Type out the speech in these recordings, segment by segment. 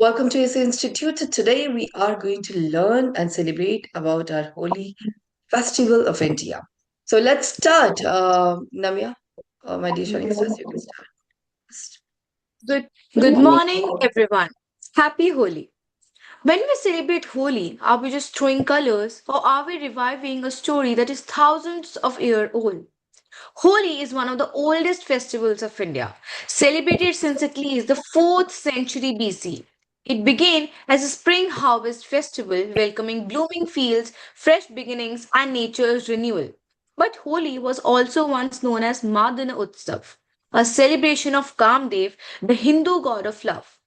Welcome to ESC Institute. So today we are going to learn and celebrate about our Holi Festival of India. So let's start. Namya, my dear shining stars, you can start. Good, good morning, everyone. Happy Holi. When we celebrate Holi, are we just throwing colors or are we reviving a story that is thousands of years old? Holi is one of the oldest festivals of India, celebrated since at least the 4th century BC. It began as a spring harvest festival welcoming blooming fields, fresh beginnings, and nature's renewal. But Holi was also once known as Madana Utsav, a celebration of Kamdev, the Hindu god of love.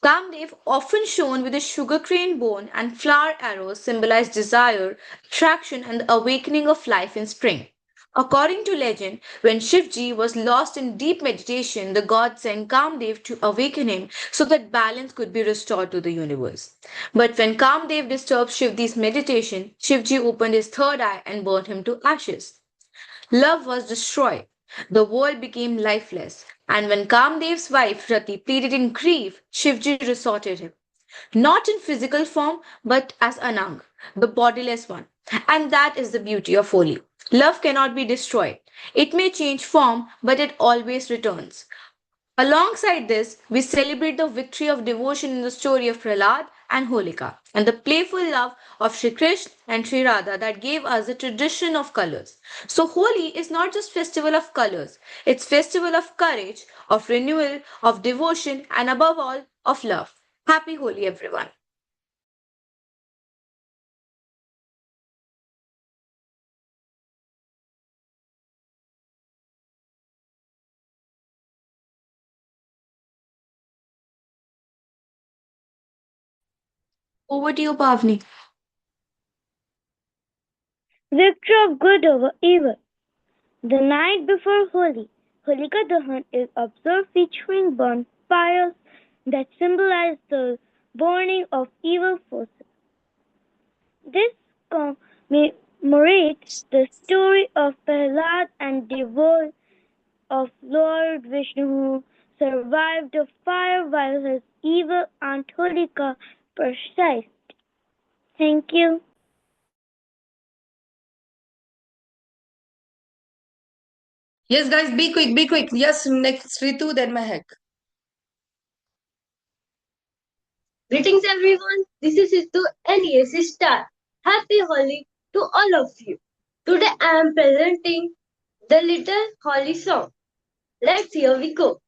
Kamdev, often shown with a sugarcane bone and flower arrows, symbolize desire, attraction, and the awakening of life in spring. According to legend, when Shivji was lost in deep meditation, the god sent Kamdev to awaken him so that balance could be restored to the universe. But when Kamdev disturbed Shivji's meditation, Shivji opened his third eye and burned him to ashes. Love was destroyed. The world became lifeless. And when Kamdev's wife Rati pleaded in grief, Shivji resorted him. Not in physical form, but as Anang, the bodiless one. And that is the beauty of Holi. Love cannot be destroyed. It may change form, but it always returns. Alongside this, we celebrate the victory of devotion in the story of Prahlad and Holika, and the playful love of Sri Krishna and Sri Radha that gave us the tradition of colors. So Holi is not just festival of colors, it's festival of courage, of renewal, of devotion, and above all, of love. Happy Holi, everyone. Over to you, Pavni. Victory of good over evil. The night before Holi, Holika Dahan is observed featuring bonfires that symbolize the burning of evil forces. This commemorates the story of Prahlad and devotee of Lord Vishnu who survived the fire while his evil aunt Holika persisted. Thank you. Yes, guys, be quick, be quick. Yes, next Ritu, then Mehak. Greetings everyone, this is Situ and ESC Star. Happy Holi to all of you. Today I am presenting the Little Holly song. Let's here we go.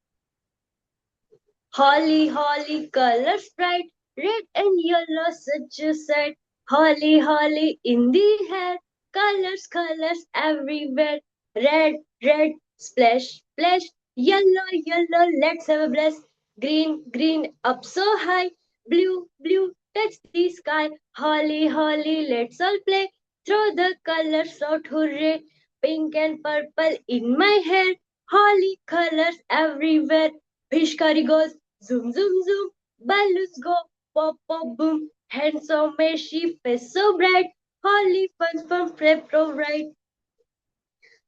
Holly, holly, colors bright, red and yellow, such a sight. Holly, holly in the hair, colors, colors everywhere. Red, red, splash, splash, yellow, yellow, let's have a blast. Green, green, up so high. Blue, blue, touch the sky. Holly, holly, let's all play. Throw the colors out, hooray. Pink and purple in my hair. Holly colors everywhere. Pishkari goes zoom, zoom, zoom. Balloons go pop, pop, boom. Hands on my sheep face so bright. Holly fun, fun, prep, pro, right.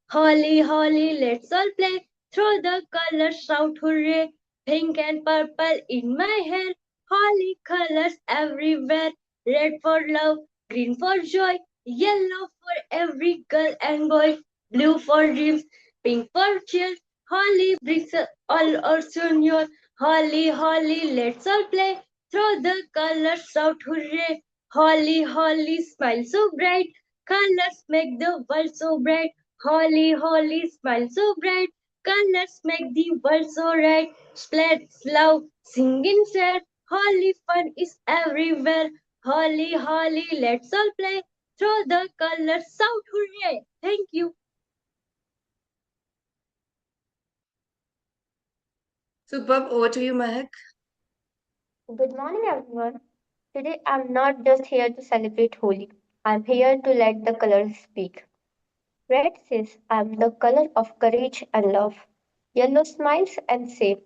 Holly, holly, let's all play. Throw the colors out, hooray. Pink and purple in my hair. Holly colors everywhere. Red for love, green for joy, yellow for every girl and boy, blue for dreams, pink for cheer. Holly brings us all our senior. Holly, holly, let's all play. Throw the colors out, hooray. Holly, holly, smile so bright. Colors make the world so bright. Holly, holly, smile so bright. Colors make the world so right. Splats love, singing sad. Holly fun is everywhere. Holly, holly, let's all play. Throw the colors out, hooray! Thank you. Superb, over to you, Mehak. Good morning, everyone. Today I'm not just here to celebrate Holi. I'm here to let the colors speak. Red says I'm the color of courage and love. Yellow smiles and says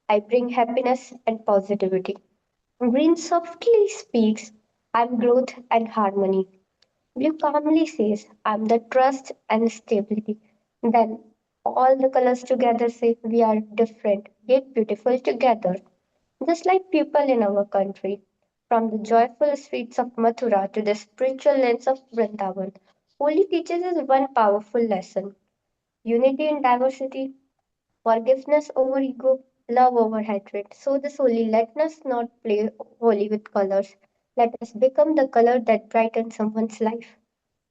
I bring happiness and positivity. Green softly speaks I'm growth and harmony. Blue calmly says I'm the trust and stability. Then all the colors together say we are different yet beautiful together. Just like people in our country, from the joyful streets of Mathura to the spiritual lanes of Vrindavan, Holi teaches us one powerful lesson: unity in diversity, forgiveness over ego, love over hatred. So, this Holi, let us not play Holi with colors. Let us become the color that brightens someone's life.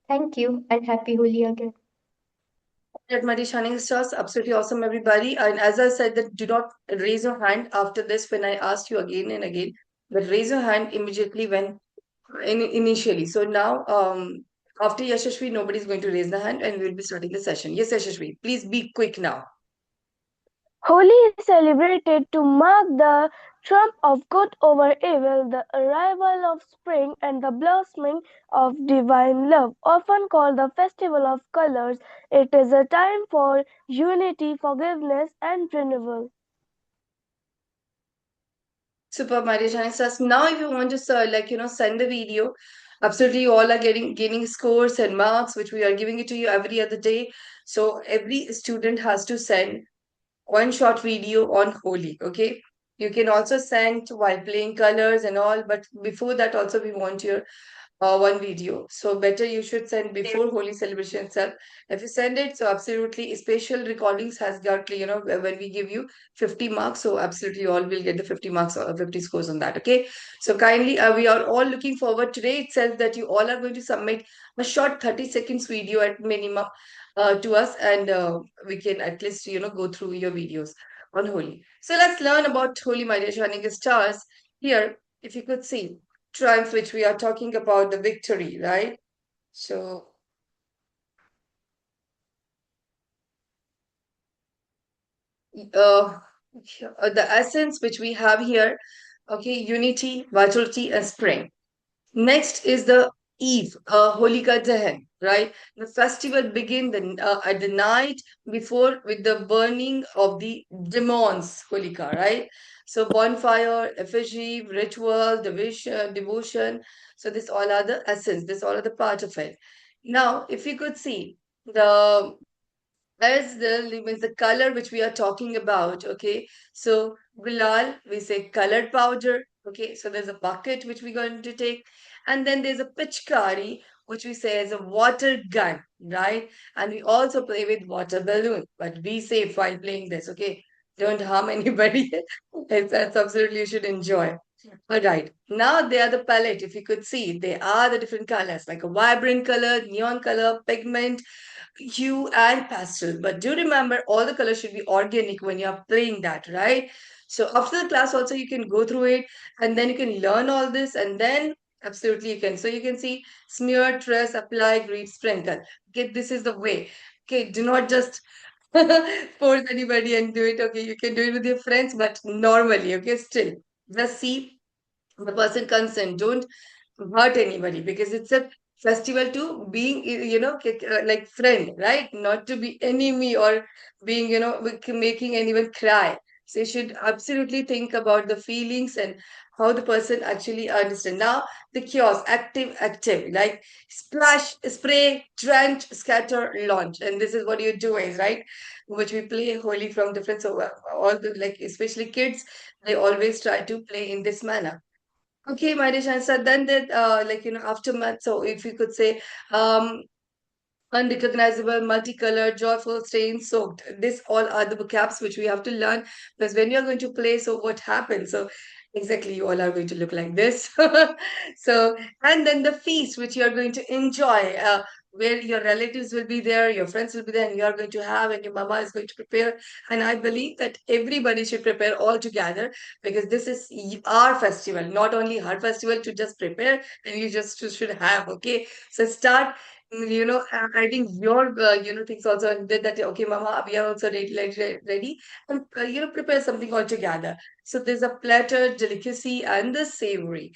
Thank you and happy Holi again. At Mighty Shining Stars, absolutely awesome, everybody. And as I said, that do not raise your hand after this when I asked you again and again, but raise your hand immediately when initially. So now, after Yashashvi, nobody's going to raise the hand, and we'll be starting the session. Yes, Yashashvi, please be quick now. Holi is celebrated to mark the triumph of good over evil, the arrival of spring, and the blossoming of divine love. Often called the Festival of Colors, it is a time for unity, forgiveness, and renewal. Super Mario Shining Stars. Now, if you want to send the video, absolutely you all are getting gaining scores and marks, which we are giving it to you every other day. So every student has to send one short video on Holi. Okay. You can also send while playing colors and all, but before that, also we want your one video. So better you should send before Holi celebration itself. If you send it, so absolutely special recordings has got, when we give you 50 marks, so absolutely all will get the 50 marks or 50 scores on that. Okay. So kindly, we are all looking forward today itself that you all are going to submit a short 30 seconds video at minimum to us, and we can at least, go through your videos on Holi. So let's learn about Holi, my dear shining stars. Here, if you could see triumph, which we are talking about the victory, right? So, uh, the essence which we have here, okay, unity, vitality, and spring. Next is the Eve, Holika Dahan, right? The festival begins at the night before with the burning of the demons, Holika, right? So bonfire, effigy, ritual, devotion. So this all are the essence. This all are the part of it. Now, if you could see the as the color which we are talking about, okay? So gulal, we say colored powder, okay? So there's a bucket which we're going to take, and then there's a pitchkari, which we say is a water gun, right? And we also play with water balloon, but be safe while playing this, okay? Don't harm anybody. That's absolutely you should enjoy. All right. Now they are the palette. If you could see, they are the different colors, like a vibrant color, neon color, pigment, hue and pastel. But do remember all the colors should be organic when you're playing that, right? So after the class also you can go through it and then you can learn all this and then absolutely you can. So you can see smear, trace, apply, grease, sprinkle. Okay, this is the way. Okay, do not just force anybody and do it. Okay, you can do it with your friends, but normally, okay, still. Just see the person consent. Don't hurt anybody because it's a festival to being like friend, right? Not to be enemy or being making anyone cry. So you should absolutely think about the feelings and how the person actually understand. Now the chaos, active, like splash, spray, drench, scatter, launch, and this is what you're doing, right? Which we play Holi from different, so all the, like, especially kids, they always try to play in this manner. Okay, my dear Shansa, then that aftermath. So if you could say unrecognizable, multicolored, joyful, stained, soaked. This all are the vocabs which we have to learn because when you're going to play, so what happens? So exactly you all are going to look like this. So and then the feast which you are going to enjoy. Where your relatives will be there, your friends will be there, and you are going to have, and your mama is going to prepare. And I believe that everybody should prepare all together because this is our festival, not only her festival to just prepare and you just should have. Okay, so start adding your things also and then that okay mama we are also ready and prepare something all together. So there's a platter, delicacy and the savory.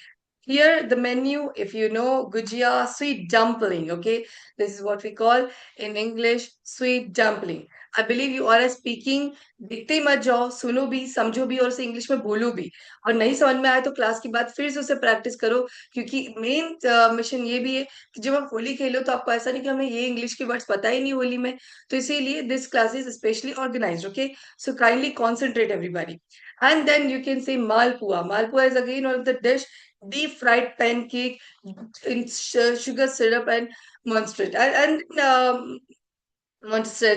Here, the menu, if you know, gujia, sweet dumpling, okay? This is what we call in English, sweet dumpling. I believe you all are speaking, देखते मत जाओ, सुनो भी, समझो भी और उसे English में बोलो भी. और नहीं समझ में आए तो क्लास के बाद फिर से उसे प्रैक्टिस करो, क्योंकि मेन मिशन ये भी है कि जब आप होली खेलो तो आपको ऐसा नहीं कि हमें ये इंग्लिश के वर्ड्स पता ही नहीं होली में. तो इसीलिए this class is specially organised, okay? So kindly concentrate everybody. And then you can say malpua. Malpua is again one of the dish, deep fried pancake in sugar syrup and monster and monster.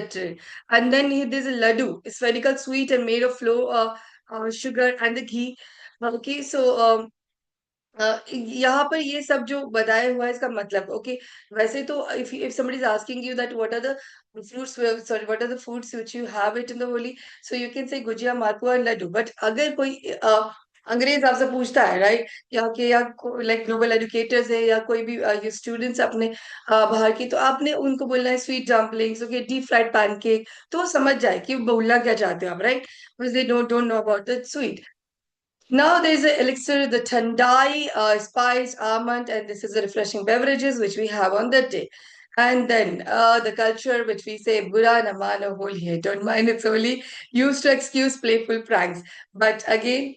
And then there's a laddu. It's very sweet and made of flour, sugar, and the ghee. Okay, so यहाँ पर ये सब जो बताया हुआ है इसका मतलब, ओके? वैसे तो if somebody is asking you that what are the fruits, what are the foods which you have it in the Holi, so you can say gujia, malpua and laddu. But अगर कोई अंग्रेज आपसे पूछता है, right, यहाँ के या like global educators है या कोई भी ये स्टूडेंट्स अपने बाहर की, तो आपने उनको बोलना है sweet dumplings, okay, deep fried pancake, तो वो समझ जाए कि बोलना क्या चाहते हो आप, right? Because they don't know about the sweet. Now there's an elixir, the Thandai, spice, almond, and this is the refreshing beverages which we have on that day. And then the culture which we say, Bura na mano holi, don't mind it's holy, used to excuse playful pranks. But again,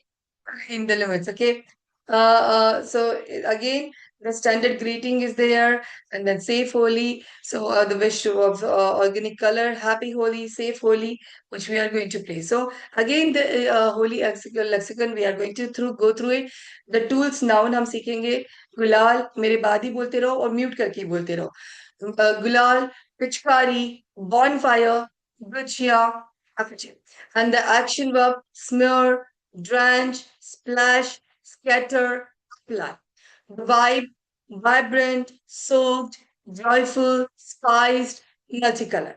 in the limits, okay? Again, the standard greeting is there, and then safe Holi. So the wish of organic color, happy Holi, safe Holi, which we are going to play. So again, the Holi lexicon, we are going to go through it. The tools noun हम सीखेंगे. गुलाल मेरे बाद ही बोलते रहो और mute करके ही बोलते रहो. गुलाल, पिचकारी, bonfire, gujiya, and the action verb smear, drench, splash, scatter, apply. The vibe, vibrant, soaked, joyful, spiced, multicolor.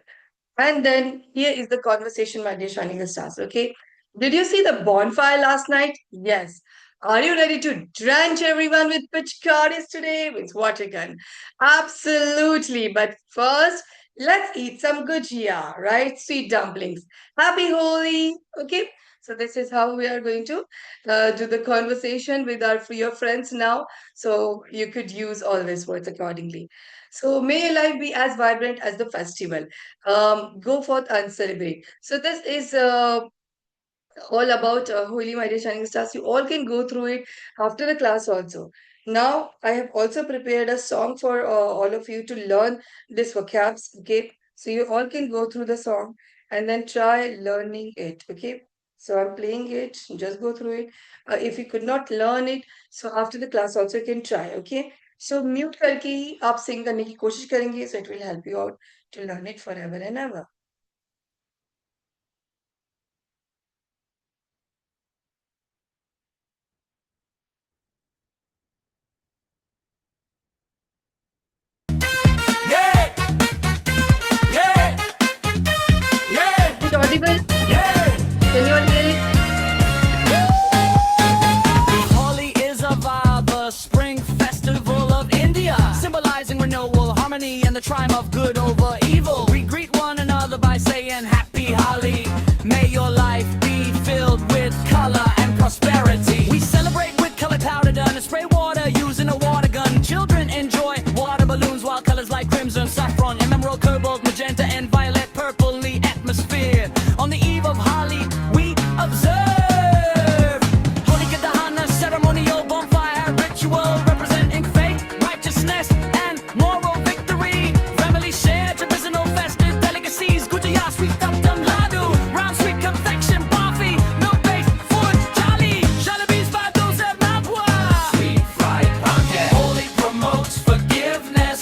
And then here is the conversation, my dear Shining Stars. Okay. Did you see the bonfire last night? Yes. Are you ready to drench everyone with pitchkaris today? With water gun? Absolutely. But first, let's eat some gujia, right? Sweet dumplings. Happy Holi. Okay. So this is how we are going to do the conversation with your friends now. So you could use all these words accordingly. So may your life be as vibrant as the festival. Go forth and celebrate. So this is all about Holi, my dear Shining Stars. You all can go through it after the class also. Now, I have also prepared a song for all of you to learn this vocabs, okay? So you all can go through the song and then try learning it, okay? So I'm playing it, just go through it. If you could not learn it, so after the class also you can try, okay? So mute करके ही आप sing करने की कोशिश करेंगे, so it will help you out to learn it forever and ever. Is it audible? Can you all hear it? Holi is a vibe, a spring festival of India, symbolizing renewal, harmony, and the triumph of good over evil. We greet one another by saying Happy Holi. May your life be filled with color and prosperity. We celebrate with colored powder done and spray water using a water gun. Children enjoy water balloons while colors like crimson, saffron, emerald, cobalt, magenta, and violet purple the atmosphere. On the eve of Holi, we observe Holika Dahana, ceremonial bonfire ritual representing faith, righteousness, and moral victory. Family shared, traditional festive delicacies, Gujaya, sweet dum-dum ladu, round sweet confection, barfi, milk-based food, jolly, jalabis, vados, and malpua. Sweet fried pumpkin. Holi promotes forgiveness,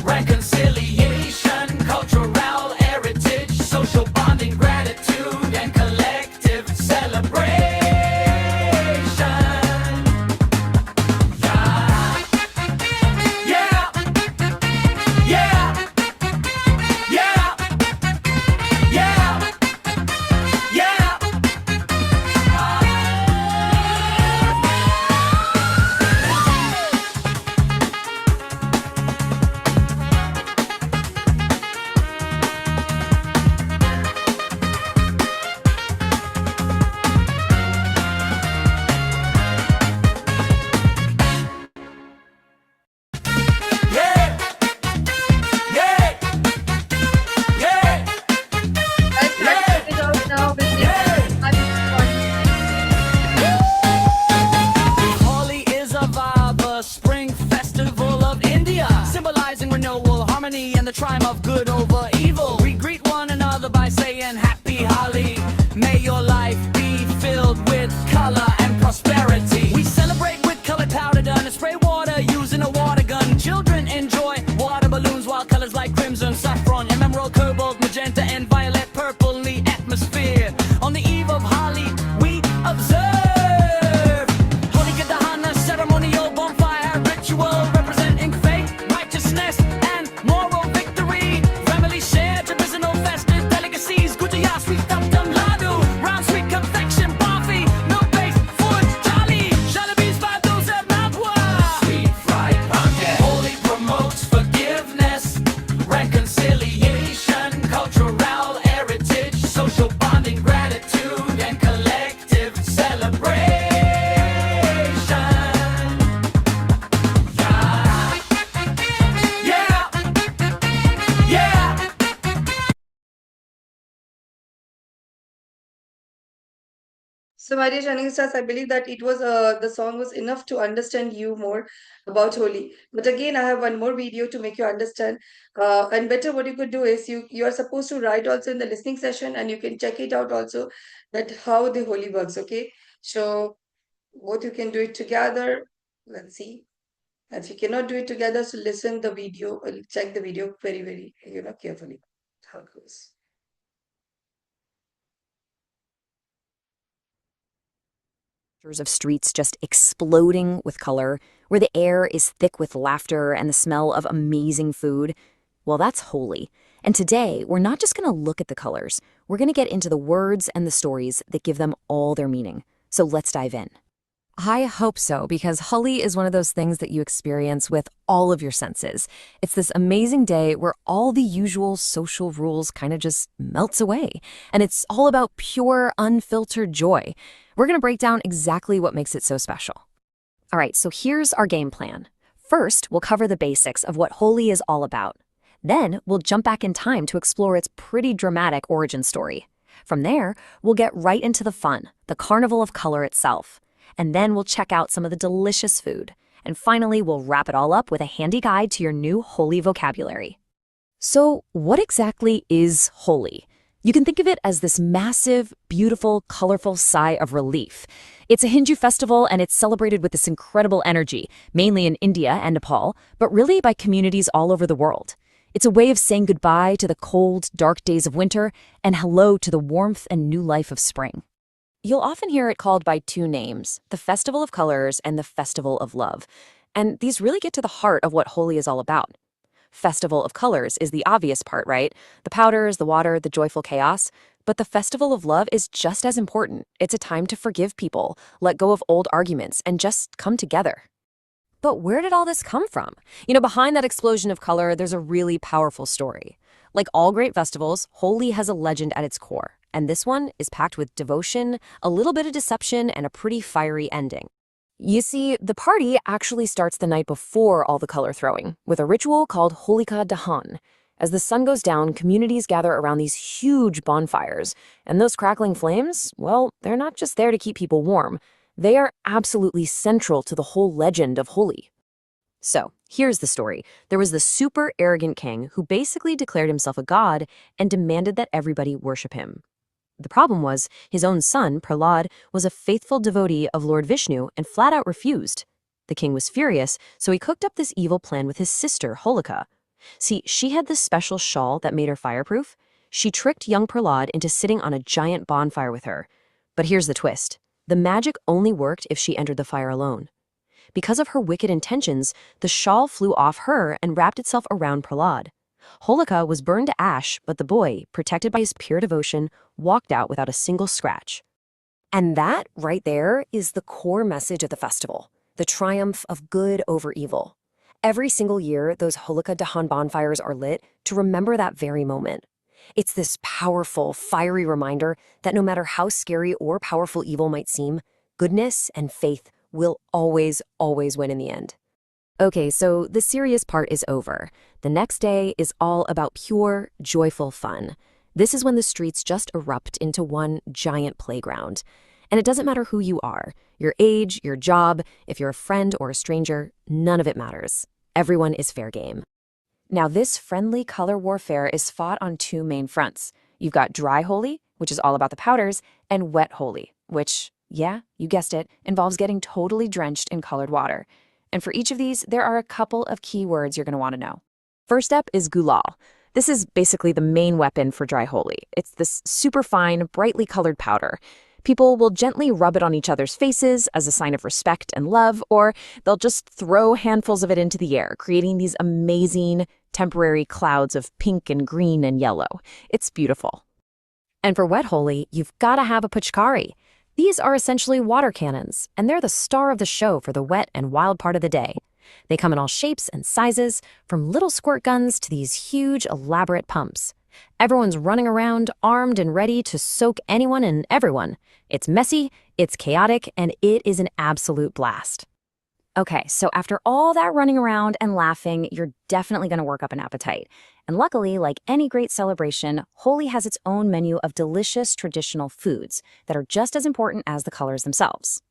reconciliation, cultural heritage, social bonding, gratitude, and collective celebration. Yeah, yeah, yeah, yeah, yeah, So, my dear Shining Stars, I believe that it was the song was enough to understand you more about Holi. But again, I have one more video to make you understand. And better, what you could do is you are supposed to write also in the listening session, and you can check it out also that how the Holi works. Okay, so both you can do it together. Let's see. If you cannot do it together, so listen the video, check the video very carefully. How it goes. Of streets just exploding with color, where the air is thick with laughter and the smell of amazing food. Well, that's Holi. And today, we're not just going to look at the colors. We're going to get into the words and the stories that give them all their meaning. So let's dive in. I hope so, because Holi is one of those things that you experience with all of your senses. It's this amazing day where all the usual social rules kind of just melts away. And it's all about pure, unfiltered joy. We're going to break down exactly what makes it so special. All right, so here's our game plan. First, we'll cover the basics of what Holi is all about. Then, we'll jump back in time to explore its pretty dramatic origin story. From there, we'll get right into the fun, the carnival of color itself. And then we'll check out some of the delicious food. And finally, we'll wrap it all up with a handy guide to your new Holi vocabulary. So, what exactly is Holi? You can think of it as this massive, beautiful, colorful sigh of relief. It's a Hindu festival and it's celebrated with this incredible energy, mainly in India and Nepal, but really by communities all over the world. It's a way of saying goodbye to the cold, dark days of winter and hello to the warmth and new life of spring. You'll often hear it called by two names, the Festival of Colors and the Festival of Love. And these really get to the heart of what Holi is all about. Festival of Colors is the obvious part, right? The powders, the water, the joyful chaos. But the Festival of Love is just as important. It's a time to forgive people, let go of old arguments, and just come together. But where did all this come from? Behind that explosion of color, there's a really powerful story. Like all great festivals, Holi has a legend at its core. And this one is packed with devotion, a little bit of deception, and a pretty fiery ending. You see, the party actually starts the night before all the color throwing, with a ritual called Holika Dahan. As the sun goes down, communities gather around these huge bonfires. And those crackling flames, well, they're not just there to keep people warm. They are absolutely central to the whole legend of Holi. So, here's the story. There was this super arrogant king who basically declared himself a god and demanded that everybody worship him. The problem was, his own son, Prahlad, was a faithful devotee of Lord Vishnu and flat out refused. The king was furious, so he cooked up this evil plan with his sister, Holika. See, she had this special shawl that made her fireproof. She tricked young Prahlad into sitting on a giant bonfire with her. But here's the twist. The magic only worked if she entered the fire alone. Because of her wicked intentions, the shawl flew off her and wrapped itself around Prahlad. Holika was burned to ash, but the boy, protected by his pure devotion, walked out without a single scratch. And that, right there, is the core message of the festival, the triumph of good over evil. Every single year, those Holika Dahan bonfires are lit to remember that very moment. It's this powerful, fiery reminder that no matter how scary or powerful evil might seem, goodness and faith will always, always win in the end. Okay, so the serious part is over. The next day is all about pure, joyful fun. This is when the streets just erupt into one giant playground. And it doesn't matter who you are, your age, your job, if you're a friend or a stranger, none of it matters. Everyone is fair game. Now, this friendly color warfare is fought on two main fronts. You've got dry Holi, which is all about the powders, and wet Holi, which, yeah, you guessed it, involves getting totally drenched in colored water. And for each of these, there are a couple of key words you're going to want to know. First up is gulal. This is basically the main weapon for dry Holi. It's this super fine, brightly colored powder. People will gently rub it on each other's faces as a sign of respect and love, or they'll just throw handfuls of it into the air, creating these amazing, temporary clouds of pink and green and yellow. It's beautiful. And for wet Holi, you've got to have a puchkari. These are essentially water cannons, and they're the star of the show for the wet and wild part of the day. They come in all shapes and sizes, from little squirt guns to these huge, elaborate pumps. Everyone's running around, armed and ready to soak anyone and everyone. It's messy, it's chaotic, and it is an absolute blast. Okay, so after all that running around and laughing, you're definitely going to work up an appetite. And luckily, like any great celebration, Holi has its own menu of delicious traditional foods that are just as important as the colors themselves.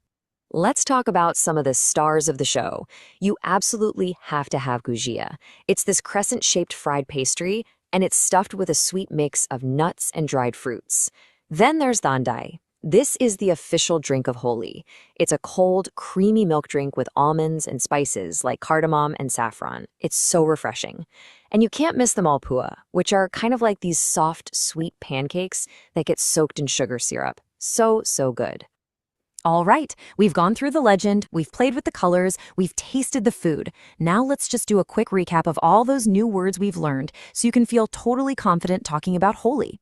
Let's talk about some of the stars of the show. You absolutely have to have gujia. It's this crescent-shaped fried pastry, and it's stuffed with a sweet mix of nuts and dried fruits. Then there's thandai. This is the official drink of Holi. It's a cold, creamy milk drink with almonds and spices like cardamom and saffron. It's so refreshing. And you can't miss the malpua, which are kind of like these soft, sweet pancakes that get soaked in sugar syrup. So, so good. All right, we've gone through the legend, we've played with the colors, we've tasted the food. Now let's just do a quick recap of all those new words we've learned so you can feel totally confident talking about Holi.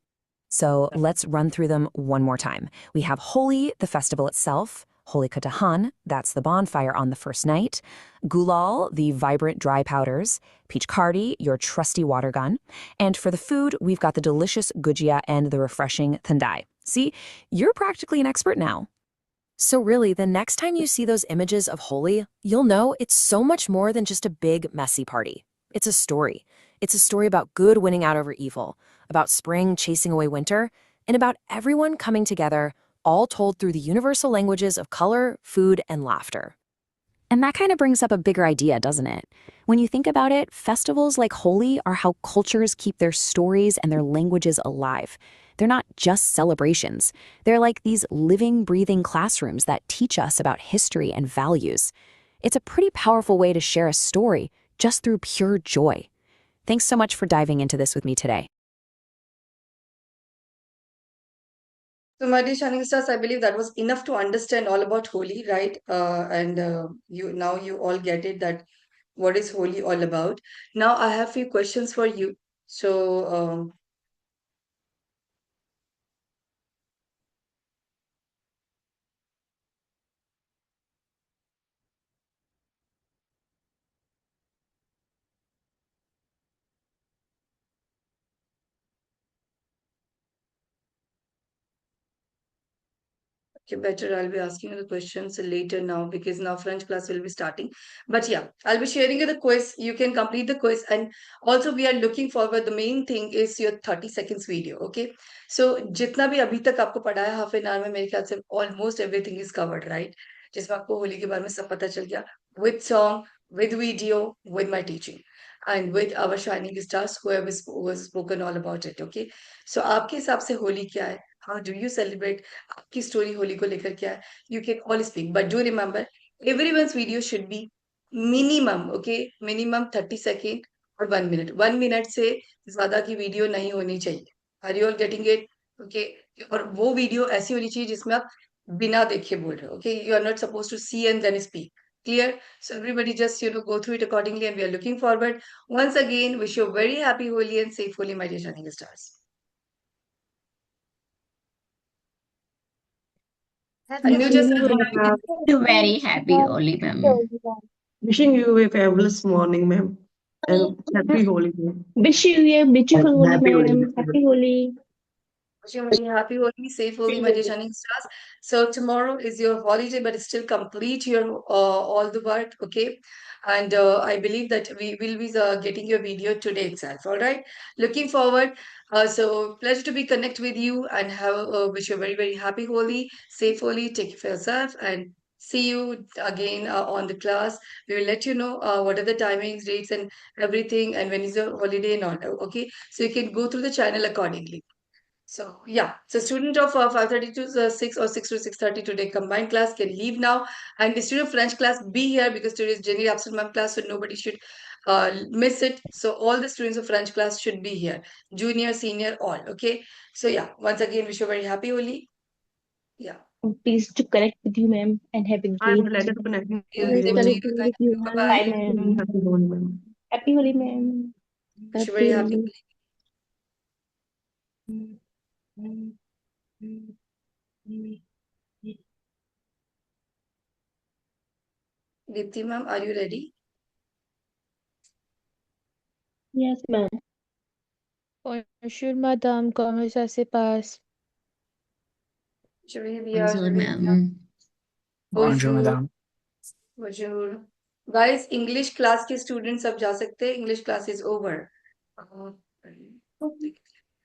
So let's run through them one more time. We have Holi, the festival itself. Holi Katahan, that's the bonfire on the first night. Gulal, the vibrant dry powders. Peach Cardi, your trusty water gun. And for the food, we've got the delicious gujia and the refreshing thandai. See, you're practically an expert now. So really, the next time you see those images of Holi, you'll know it's so much more than just a big, messy party. It's a story. It's a story about good winning out over evil, about spring chasing away winter, and about everyone coming together, all told through the universal languages of color, food, and laughter. And that kind of brings up a bigger idea, doesn't it? When you think about it, festivals like Holi are how cultures keep their stories and their languages alive. They're not just celebrations. They're like these living, breathing classrooms that teach us about history and values. It's a pretty powerful way to share a story just through pure joy. Thanks so much for diving into this with me today. So, my dear shining stars, I believe that was enough to understand all about Holi, right? And you now you all get it that what is Holi all about. Now I have few questions for you. So, okay, better I'll be asking you the questions later now because now French class will be starting. But yeah, I'll be sharing you the quiz. You can complete the quiz. And also we are looking forward. The main thing is your 30 seconds video. Okay. So जितना भी अभी तक आपको पढ़ा है half an hour में मेरे ख्याल से almost everything is covered, right? जिसमें आपको होली के बारे में सब पता चल गया. With song, with video, with my teaching. And with our shining stars who have spoken all about it. Okay. So आपके हिसाब से होली क्या है? How do you celebrate? आपकी स्टोरी होली को लेकर क्या है? You can all speak, but do remember, everyone's video should be minimum, okay? Minimum 30 second और 1 minute. 1 minute से ज्यादा की वीडियो नहीं होनी चाहिए. Are you all getting it? Okay. और वो वीडियो ऐसी होनी चाहिए जिसमें आप बिना देखे बोल रहे हो. Okay. You are not supposed to see and then speak. Clear? So everybody just go through it accordingly, and we are looking forward. Once again, wish you a very happy Holi and safe Holi, my dear shining stars. And you just Very happy Holi, ma'am. Wishing you a fabulous morning, ma'am, and happy Holi, ma'am. Wish you a beautiful Holi, Happy Holi. ma'am. Happy Holi. Wish you a very happy Holi, safe Holi, my dear shining stars. So tomorrow is your holiday, but still complete your all the work, okay? And I believe that we will be getting your video today itself. All right. Looking forward. So pleasure to be connect with you and have wish you a very very happy Holi, safe Holi. Take care for yourself and see you again on the class. We will let you know what are the timings, dates, and everything, and when is your holiday and all. Okay. So you can go through the channel accordingly. So yeah, so student of 5:30 to 6 or 6 to 6:30 today combined class can leave now, and the student of French class be here because today is generally absent month class, so nobody should miss it. So all the students of French class should be here, junior, senior, all. Okay. So yeah, once again, wish you a very happy Holi. Yeah. Pleased to connect with you, ma'am, and have a I'm great delighted to connect with Yeah, you, same ma'am. to you. Thank you. Bye bye. Bye, ma'am. Happy Holi, ma'am. Happy Holi, ma'am. Wish you a very happy Happy Holi. Deepti ma'am, are you ready? Yes, ma'am. Bonjour madame, comment ça se passe? Je vais bien, je Bonjour, vais bien. ma'am. Bonjour, Bonjour. madame. Bonjour. Guys English class के students अब जा सकते हैं, English class is over.